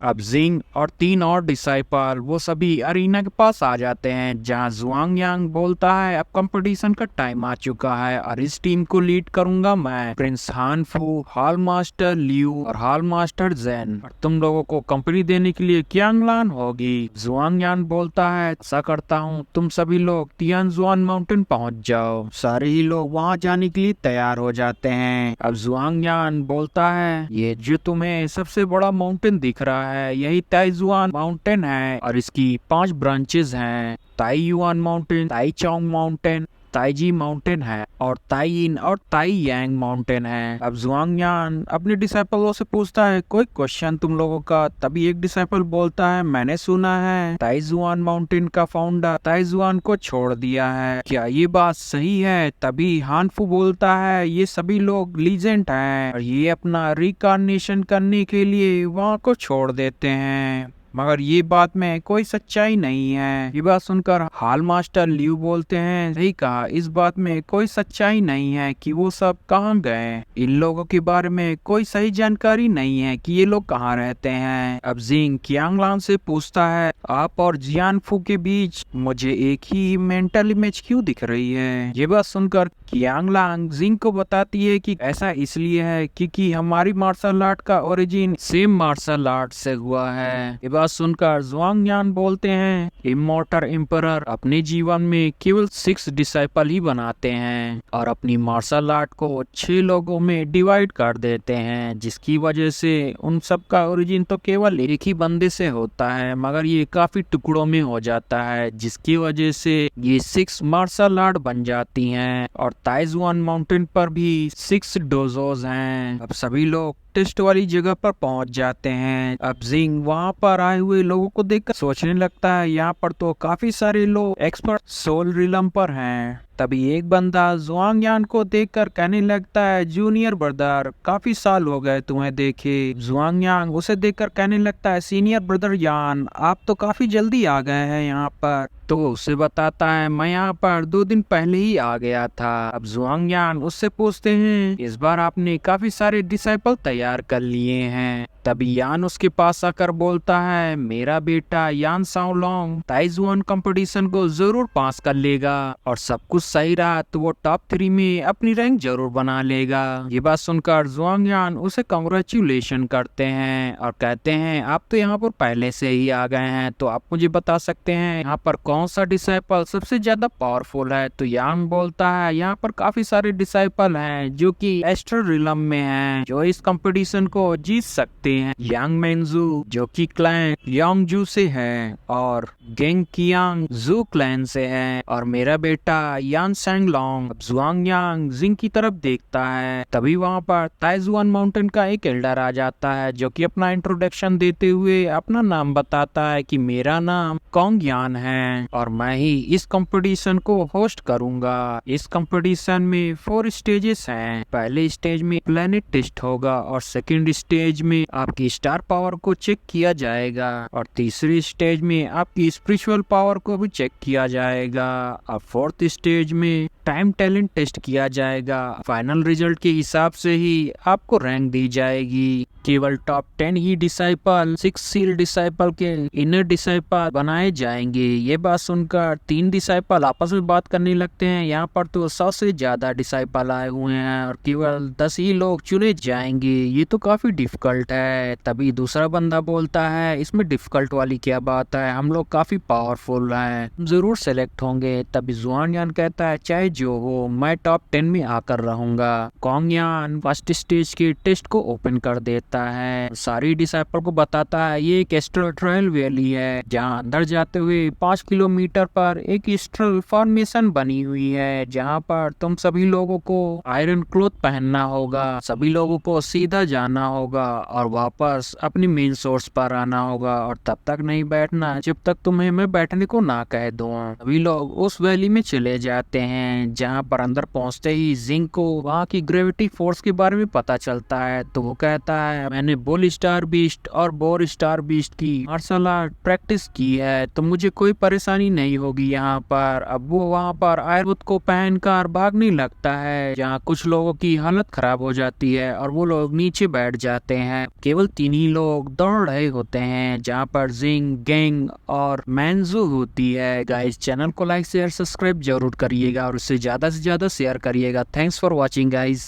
अब जिंग और 3 और डिसाइपल वो सभी अरीना के पास आ जाते हैं, जहां जुआंग यांग बोलता है अब कंपटीशन का टाइम आ चुका है और इस टीम को लीड करूंगा मैं, प्रिंस हान फू, हॉल मास्टर लियू और हॉल मास्टर जेन, और तुम लोगों को कंपनी देने के लिए क्यांगलान होगी। जुआंग यांग बोलता है ऐसा करता हूँ, तुम सभी लोग तियानजुआन माउंटेन पहुंच जाओ। सारे ही लोग वहां जाने के लिए तैयार हो जाते हैं। अब जुआंग यांग बोलता है ये जो तुम्हें सबसे बड़ा माउंटेन दिख रहा है यही ताइजुआन माउंटेन है और इसकी 5 ब्रांचेस हैं। Taiyuan mountain, ताइचोंग mountain, Taiji mountain है और ताइइन और ताई यांग माउंटेन है। अब जुआंगयान अपने डिसाइपलों से पूछता है कोई क्वेश्चन तुम लोगों का। तभी एक डिसाइपल बोलता है मैंने सुना है ताइजुआन माउंटेन का फाउंडर ताइजुआन को छोड़ दिया है, क्या ये बात सही है? तभी हानफू बोलता है ये सभी लोग लीजेंड हैं और ये अपना रिकार्नेशन करने के लिए वहाँ को छोड़ देते हैं, मगर ये बात में कोई सच्चाई नहीं है। ये बात सुनकर हॉल मास्टर लियू बोलते हैं सही कहा, इस बात में कोई सच्चाई नहीं है कि वो सब कहाँ गए। इन लोगों के बारे में कोई सही जानकारी नहीं है कि ये लोग कहाँ रहते हैं। अब जिंग क्यांगलान से पूछता है आप और जियानफू के बीच मुझे एक ही मेंटल इमेज क्यों दिख रही है। ये बात सुनकर क्यांगलांग जिंग को बताती है कि ऐसा इसलिए है क्योंकि हमारी मार्शल आर्ट का ओरिजिन सेम मार्शल आर्ट से हुआ है। ये बात सुनकर जुआंगयान बोलते हैं इमॉर्टल एम्परर अपने जीवन में केवल 6 डिसाइपल ही बनाते हैं और अपनी मार्शल आर्ट को 6 लोगों में डिवाइड कर देते हैं, जिसकी वजह से उन सब का ओरिजिन तो केवल एक ही बंदे से होता है, मगर ये काफी टुकड़ों में हो जाता है, जिसकी वजह से ये 6 मार्शल आर्ट बन जाती हैं। और ताइजुआन माउंटेन पर भी 6 डोजोस हैं। अब सभी लोग टेस्ट वाली जगह पर पहुंच जाते हैं। अब जिंग वहां पर आए हुए लोगों को देखकर सोचने लगता है यहाँ पर तो काफी सारे लोग एक्सपर्ट सोल रिलम पर हैं। तभी एक बंदा जुआंगयान को देखकर कहने लगता है जूनियर ब्रदर काफी साल हो गए तुम्हें देखे। जुआंगयांग उसे देखकर कहने लगता है सीनियर ब्रदर यान आप तो काफी जल्दी आ गए हैं यहाँ पर। तो उसे बताता है मैं यहाँ पर 2 दिन पहले ही आ गया था। अब जुआंगयान उससे पूछते हैं इस बार आपने काफी सारे डिसाइपल तैयार कर लिए हैं। तभी यान उसके पास आकर बोलता है मेरा बेटा यान साओलोंग ताइजुआन कंपटीशन को जरूर पास कर लेगा और सब कुछ सही रहा तो वो टॉप 3 में अपनी रैंक जरूर बना लेगा। ये बात सुनकर जुआंगयान उसे कांग्रेचुलेशन करते हैं और कहते हैं आप तो यहाँ पर पहले से ही आ गए हैं, तो आप मुझे बता सकते हैं यहाँ पर कौन सा डिसाइपल सबसे ज्यादा पावरफुल है। तो यांग बोलता है यहाँ पर काफी सारे डिसाइपल हैं जो कि एस्ट्रल रिलम में हैं जो इस कंपटीशन को जीत सकते हैं। यांग मेंजू जो कि क्लैन योंगजू से है और गेंग कियांग जू क्लैन से है और मेरा बेटा यान सैंगलोंग। जुआंगयांग जिंग की तरफ देखता है। तभी वहाँ पर ताइजुआन माउंटेन का एक एल्डर आ जाता है जो कि अपना इंट्रोडक्शन देते हुए अपना नाम बताता है कि मेरा नाम कोंग यान है और मैं ही इस कंपटीशन को होस्ट करूंगा। इस कंपटीशन में 4 स्टेजेस हैं। पहले स्टेज में प्लेनेट टेस्ट होगा और सेकंड स्टेज में आपकी स्टार पावर को चेक किया जाएगा और तीसरी स्टेज में आपकी स्पिरिचुअल पावर को भी चेक किया जाएगा और फोर्थ स्टेज में टाइम टैलेंट टेस्ट किया जाएगा। फाइनल रिजल्ट के हिसाब से ही आपको रैंक दी जाएगी। केवल टॉप 10 ही डिसाइपल 6 सील डिसाइपल के इनर डिसाइपल बनाए जाएंगे। ये बात सुनकर 3 डिसाइपल आपस में बात करने लगते हैं। यहाँ पर तो 100 से ज्यादा डिसाइपल आए हुए हैं और केवल 10 ही लोग चुने जाएंगे, ये तो काफी डिफिकल्ट है। तभी दूसरा बंदा बोलता है इसमें डिफिकल्ट वाली क्या बात है, हम लोग काफी पावरफुल हैं, जरूर सेलेक्ट होंगे। तभी जुआनयान कहता है चाहे जो हो मैं टॉप 10 में आकर रहूंगा। कोंगयान फर्स्ट स्टेज के टेस्ट को ओपन कर देता है, सारी डिसाइपल को बताता है ये एक एस्ट्रल ट्रायल वैली है जहाँ अंदर जाते हुए 5 किलोमीटर पर एक एस्ट्रल फॉर्मेशन बनी हुई है जहाँ पर तुम सभी लोगों को आयरन क्लोथ पहनना होगा, सभी लोगों को सीधा जाना होगा और वापस अपनी मेन सोर्स पर आना होगा और तब तक नहीं बैठना जब तक तुम्हें मैं बैठने को ना कह दूं। सभी लोग उस वैली में चले जाते हैं हैं, जहाँ पर अंदर पहुंचते ही जिंग को वहाँ की ग्रेविटी फोर्स के बारे में पता चलता है। तो वो कहता है मैंने बुल स्टार बीस्ट और बोर स्टार बीस्ट की मार्शल आर्ट प्रैक्टिस की है, तो मुझे कोई परेशानी नहीं होगी यहाँ पर। अब वो वहाँ पर आयुर्वेद को पहनकर भागने लगता है, जहाँ कुछ लोगों की हालत खराब हो जाती है और वो लोग नीचे बैठ जाते हैं। केवल 3 ही लोग दौड़ रहे होते हैं, जहाँ पर जिंग, गैंग और मैंजू होती है। गाइस चैनल को लाइक शेयर सब्सक्राइब जरूर करिएगा और उससे ज्यादा से ज्यादा शेयर करिएगा। Thanks for watching guys.